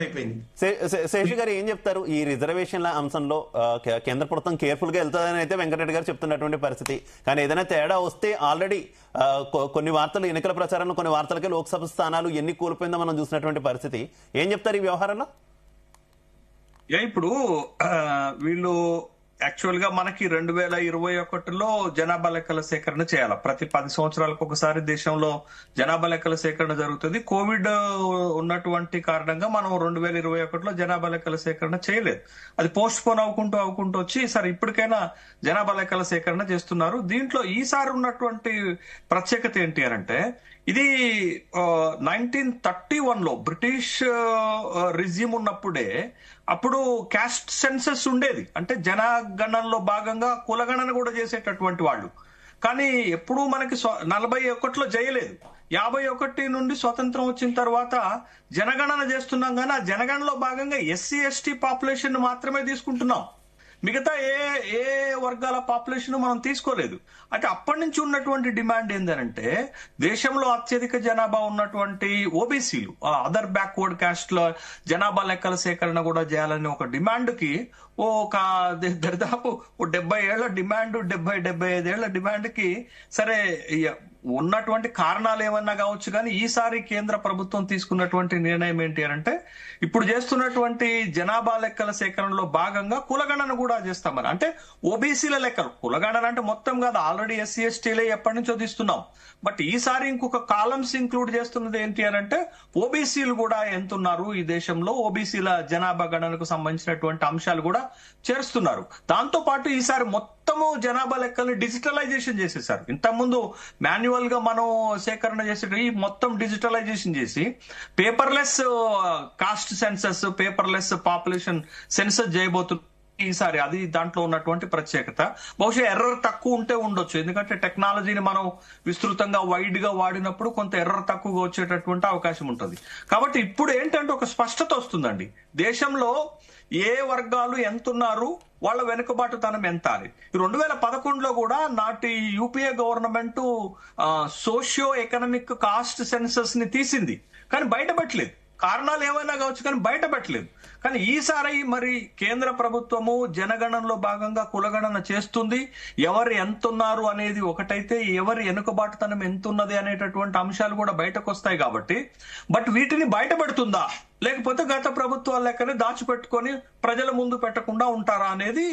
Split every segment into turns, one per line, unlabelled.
అయిపోయింది.
శేషు గారు ఏం చెప్తారు ఈ రిజర్వేషన్ల అంశంలో? కేంద్ర ప్రభుత్వం కేర్ఫుల్ గా వెళ్తుందని అయితే వెంకటరెడ్డి గారు చెప్తున్నటువంటి పరిస్థితి. కానీ ఏదైనా తేడా వస్తే ఆల్రెడీ కొన్ని వార్తలు, ఎన్నికల ప్రచారంలో కొన్ని వార్తలకి లోక్సభ స్థానాలు ఎన్ని కోల్పోయిందో మనం చూసినటువంటి పరిస్థితి. ఏం చెప్తారు ఈ వ్యవహారంలో?
ఇప్పుడు వీళ్ళు యాక్చువల్ గా మనకి 2021లో జనాభా లెక్కల సేకరణ చేయాలి. ప్రతి 10 సంవత్సరాలకు ఒకసారి దేశంలో జనాభా లెక్కల సేకరణ జరుగుతుంది. కోవిడ్ ఉన్నటువంటి కారణంగా మనం 2021లో జనాభా లెక్కల సేకరణ చేయలేదు. అది పోస్ట్ పోన్ అవ్వుకుంటూ వచ్చి సరే ఇప్పటికైనా జనాభా లెక్కల సేకరణ చేస్తున్నారు. దీంట్లో ఈసారి ఉన్నటువంటి ప్రత్యేకత ఏంటి అంటే, ఇది 1931లో బ్రిటిష్ రిజ్యూమ్ ఉన్నప్పుడే అప్పుడు క్యాస్ట్ సెన్సస్ ఉండేది. అంటే జనగణనలో భాగంగా కులగణన కూడా చేసేటటువంటి వాళ్ళు. కానీ ఎప్పుడూ మనకి 41లో చేయలేదు. 51 నుండి స్వతంత్రం వచ్చిన తర్వాత జనగణన చేస్తున్నాం, కానీ ఆ జనగణనలో భాగంగా ఎస్సీ ఎస్టీ పాపులేషన్ మాత్రమే తీసుకుంటున్నాం. మిగతా ఏ వర్గాల పాపులేషన్ మనం తీసుకోలేదు. అంటే అప్పటి నుంచి ఉన్నటువంటి డిమాండ్ ఏంటంటే, దేశంలో అత్యధిక జనాభా ఉన్నటువంటి ఓబీసీలు, అదర్ బ్యాక్వర్డ్ క్యాస్ట్ లో జనాభా లెక్కల సేకరణ కూడా చేయాలని ఒక డిమాండ్ కి ఒక దరిదాపు 70 ఏళ్ల డిమాండ్, 75 ఏళ్ల డిమాండ్ కి సరే ఉన్నటువంటి కారణాలు ఏమన్నా కావచ్చు, కానీ ఈసారి కేంద్ర ప్రభుత్వం తీసుకున్నటువంటి నిర్ణయం ఏంటి అంటే, ఇప్పుడు చేస్తున్నటువంటి జనాభా లెక్కల సేకరణలో భాగంగా కులగణన కూడా చేస్తామని. అంటే ఓబీసీల లెక్కలు, కులగణన అంటే మొత్తం కాదు, ఆల్రెడీ ఎస్సీ ఎస్టీలే ఎప్పటి నుంచో తీస్తున్నాం. బట్ ఈసారి ఇంకొక కాలమ్స్ ఇంక్లూడ్ చేస్తున్నది ఏంటి అంటే, ఓబీసీలు కూడా ఎంత ఉన్నారు ఈ దేశంలో, ఓబీసీల జనాభా గణనకు సంబంధించినటువంటి అంశాలు కూడా చేరుస్తున్నారు. దాంతో పాటు ఈసారి మొత్తము జనాభా లెక్కల్ని డిజిటలైజేషన్ చేసేసారు. ఇంతకుముందు మాన్యువల్ గా మనం సేకరణ చేసే మొత్తం డిజిటలైజేషన్ చేసి paperless cost census, paperless population census చేయబోతున్నారు ఈసారి. అది దాంట్లో ఉన్నటువంటి ప్రత్యేకత. బహుశా ఎర్రర్ తక్కువ ఉంటే ఉండొచ్చు, ఎందుకంటే టెక్నాలజీని మనం విస్తృతంగా వైడ్ గా వాడినప్పుడు కొంత ఎర్రర్ తక్కువగా వచ్చేటటువంటి అవకాశం ఉంటుంది. కాబట్టి ఇప్పుడు ఏంటంటే ఒక స్పష్టత వస్తుందండి. దేశంలో ఏ వర్గాలు ఎంతున్నారు, వాళ్ళ వెనుకబాటుతనం ఎంత అని. 2011లో కూడా నాటి UPA government socio economic caste census ని తీసింది, కానీ బయటపెట్టలేదు. కారణాలు ఏమైనా కావచ్చు, కానీ బయటపెట్టలేదు. కానీ ఈసారి మరి కేంద్ర ప్రభుత్వము జనగణనలో భాగంగా కులగణన చేస్తుంది. ఎవరు ఎంతున్నారు అనేది ఒకటైతే, ఎవరి వెనుకబాటుతనం ఎంతున్నది అనేటటువంటి అంశాలు కూడా బయటకు వస్తాయి. కాబట్టి బట్ వీటిని బయటపెడుతుందా, లేకపోతే గత ప్రభుత్వాల లెక్కనే దాచిపెట్టుకొని ప్రజల ముందు పెట్టకుండా ఉంటారా అనేది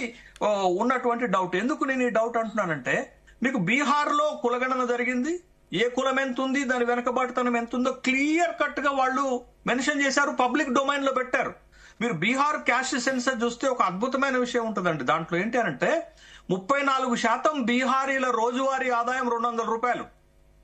ఉన్నటువంటి డౌట్. ఎందుకు నేను ఈ డౌట్ అంటున్నానంటే, మీకు బీహార్ లో కులగణన జరిగింది, ఏ కులం ఎంత ఉంది, దాని వెనకబాటుతనం ఎంత ఉందో క్లియర్ కట్ గా వాళ్ళు మెన్షన్ చేశారు, పబ్లిక్ డొమైన్ లో పెట్టారు. మీరు బీహార్ క్యాస్ట్ సెన్సస్ చూస్తే ఒక అద్భుతమైన విషయం ఉంటుందండి. దాంట్లో ఏంటి అంటే 34% బీహారీల రోజువారీ ఆదాయం 200 రూపాయలు.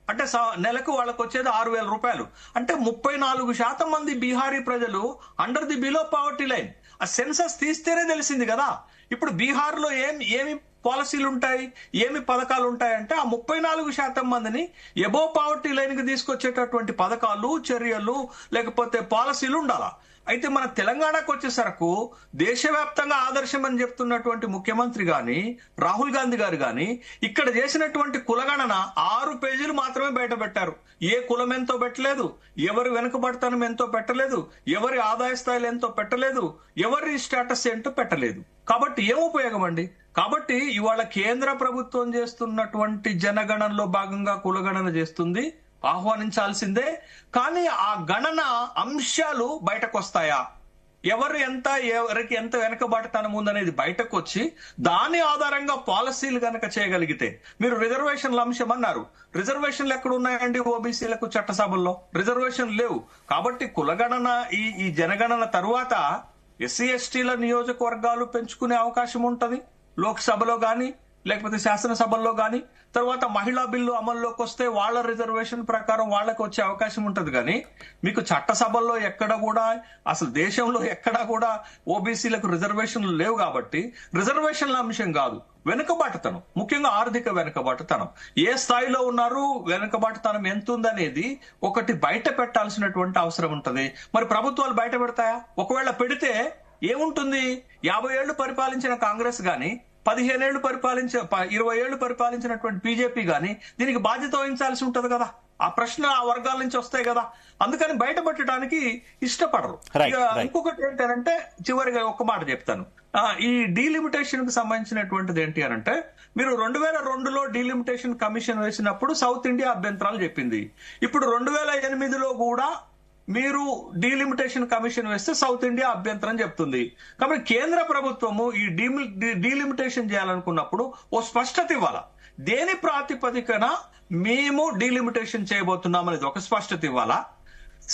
అంటే నెలకు వాళ్ళకు వచ్చేది 6,000 రూపాయలు. అంటే 34% మంది బీహారీ ప్రజలు under the below poverty line. ఆ సెన్సస్ తీస్తేనే తెలిసింది కదా. ఇప్పుడు బీహార్ లో ఏమి పాలసీలు ఉంటాయి, ఏమి పథకాలు ఉంటాయంటే, ఆ 34% మందిని ఎబో పావర్టీ లైన్ కి తీసుకొచ్చేటటువంటి పథకాలు, చర్యలు, లేకపోతే పాలసీలు ఉండాలా. అయితే మన తెలంగాణకు వచ్చేసరకు దేశవ్యాప్తంగా ఆదర్శం అని చెప్తున్నటువంటి ముఖ్యమంత్రి గాని, రాహుల్ గాంధీ గారు గాని, ఇక్కడ చేసినటువంటి కులగణన 6 పేజీలు మాత్రమే బయట పెట్టారు. ఏ కులం ఎంతో పెట్టలేదు, ఎవరి వెనుకబడతనం ఎంతో పెట్టలేదు, ఎవరి ఆదాయ స్థాయిలు ఎంతో పెట్టలేదు, ఎవరి స్టేటస్ ఏంటో పెట్టలేదు. కాబట్టి ఏం ఉపయోగం అండి? కాబట్టి ఇవాళ కేంద్ర ప్రభుత్వం చేస్తున్నటువంటి జనగణనలో భాగంగా కులగణన చేస్తుంది, ఆహ్వానించాల్సిందే. కానీ ఆ గణన అంశాలు బయటకు వస్తాయా, ఎవరికి ఎంత వెనకబాటుతనం ఉందనేది బయటకు వచ్చి దాని ఆధారంగా పాలసీలు గనక చేయగలిగితే, మీరు రిజర్వేషన్ల అంశం అన్నారు, రిజర్వేషన్లు ఎక్కడ ఉన్నాయండి? ఓబీసీలకు చట్టసభల్లో రిజర్వేషన్ లేవు. కాబట్టి కులగణన ఈ జనగణన తరువాత ఎస్సీ ఎస్టీల నియోజకవర్గాలు పెంచుకునే అవకాశం ఉంటది, లోక్సభలో గాని లేకపోతే శాసనసభల్లో గాని. తర్వాత మహిళా బిల్లు అమల్లోకి వస్తే వాళ్ళ రిజర్వేషన్ ప్రకారం వాళ్ళకి వచ్చే అవకాశం ఉంటది. కానీ మీకు చట్టసభల్లో ఎక్కడ కూడా, అసలు దేశంలో ఎక్కడా కూడా ఓబీసీలకు రిజర్వేషన్లు లేవు. కాబట్టి రిజర్వేషన్ల అంశం కాదు, వెనుకబాటుతనం, ముఖ్యంగా ఆర్థిక వెనుకబాటుతనం, ఏ స్థాయిలో ఉన్నారు, వెనుకబాటుతనం ఎంత ఉందనేది ఒకటి బయట పెట్టాల్సినటువంటి అవసరం ఉంటది. మరి ప్రభుత్వాలు బయట పెడతాయా? ఒకవేళ పెడితే ఏముంటుంది? 50 ఏళ్లు పరిపాలించిన కాంగ్రెస్ గాని 15 ఏళ్లు 20 ఏళ్లు పరిపాలించినటువంటి బీజేపీ గాని దీనికి బాధ్యత వహించాల్సి ఉంటది కదా. ఆ ప్రశ్న ఆ వర్గాల నుంచి వస్తాయి కదా. అందుకని బయటపెట్టడానికి ఇష్టపడరు. ఇక ఇంకొకటి ఏంటంటే చివరిగా ఒక్క మాట చెప్తాను. ఈ డీలిమిటేషన్ కు సంబంధించినటువంటిది ఏంటి అని అంటే, మీరు 2002లో డీలిమిటేషన్ కమిషన్ వేసినప్పుడు సౌత్ ఇండియా అభ్యంతరాలు చెప్పింది. ఇప్పుడు 2008లో కూడా మీరు డీలిమిటేషన్ కమిషన్ వేస్తే సౌత్ ఇండియా అభ్యంతరం చెప్తుంది. కాబట్టి కేంద్ర ప్రభుత్వము ఈ డీలిమిటేషన్ చేయాలనుకున్నప్పుడు ఓ స్పష్టత ఇవ్వాలా. దేని ప్రాతిపదికన మేము డీలిమిటేషన్ చేయబోతున్నాం అనేది ఒక స్పష్టత ఇవ్వాలా.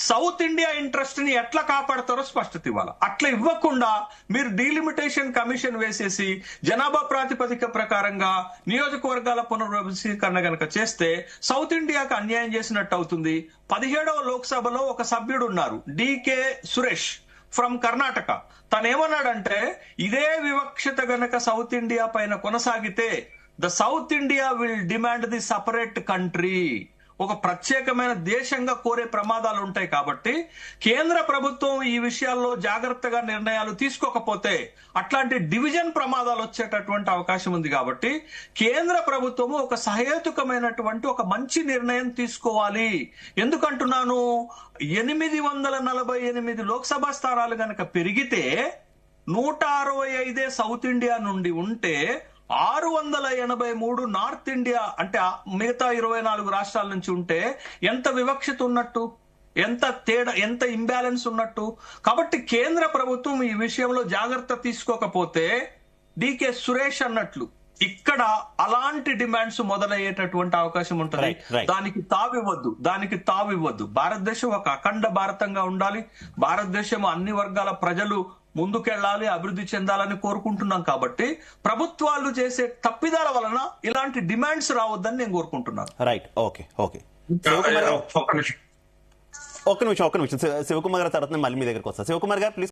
సౌత్ ఇండియా ఇంట్రెస్ట్ ని ఎట్లా కాపాడతారో స్పష్టత ఇవ్వాలా. అట్లా ఇవ్వకుండా మీరు డీలిమిటేషన్ కమిషన్ వేసేసి జనాభా ప్రాతిపదిక ప్రకారంగా నియోజకవర్గాల పునర్వ్యవస్థీకరణ గనక చేస్తే సౌత్ ఇండియాకు అన్యాయం చేసినట్టు అవుతుంది. 17వ లోక్సభలో ఒక సభ్యుడు ఉన్నారు, డికే సురేష్ ఫ్రమ్ కర్ణాటక. తనేమన్నాడంటే, ఇదే వివక్షత గనక సౌత్ ఇండియా పైన కొనసాగితే the south India will demand the separate country. ఒక ప్రత్యేకమైన దేశంగా కోరే ప్రమాదాలు ఉంటాయి. కాబట్టి కేంద్ర ప్రభుత్వం ఈ విషయాల్లో జాగ్రత్తగా నిర్ణయాలు తీసుకోకపోతే అట్లాంటి డివిజన్ ప్రమాదాలు వచ్చేటటువంటి అవకాశం ఉంది. కాబట్టి కేంద్ర ప్రభుత్వము ఒక సహేతుకమైనటువంటి ఒక మంచి నిర్ణయం తీసుకోవాలి. ఎందుకంటున్నాను, 848 లోక్సభ స్థానాలు గనక పెరిగితే 165 సౌత్ ఇండియా నుండి ఉంటే 683 నార్త్ ఇండియా అంటే మిగతా 24 రాష్ట్రాల నుంచి ఉంటే ఎంత వివక్షత ఉన్నట్టు, ఎంత తేడా, ఎంత ఇంబ్యాలెన్స్ ఉన్నట్టు. కాబట్టి కేంద్ర ప్రభుత్వం ఈ విషయంలో జాగ్రత్త తీసుకోకపోతే డికే సురేష్ అన్నట్లు ఇక్కడ అలాంటి డిమాండ్స్ మొదలయ్యేటటువంటి అవకాశం ఉంటుంది. దానికి తావివ్వద్దు. భారతదేశం ఒక అఖండ భారతంగా ఉండాలి. భారతదేశం అన్ని వర్గాల ప్రజలు ముందుకెళ్లాలి, అభివృద్ధి చెందాలని కోరుకుంటున్నాం. కాబట్టి ప్రభుత్వాలు చేసే తప్పిదాల వలన ఇలాంటి డిమాండ్స్ రావద్దని నేను కోరుకుంటున్నాను.
Right, okay. ఒక్క నిమిషం శివకుమార్ గారి తర్వాత మళ్ళీ మీ దగ్గరకు వస్తా. శివకుమార్ గారు ప్లీజ్.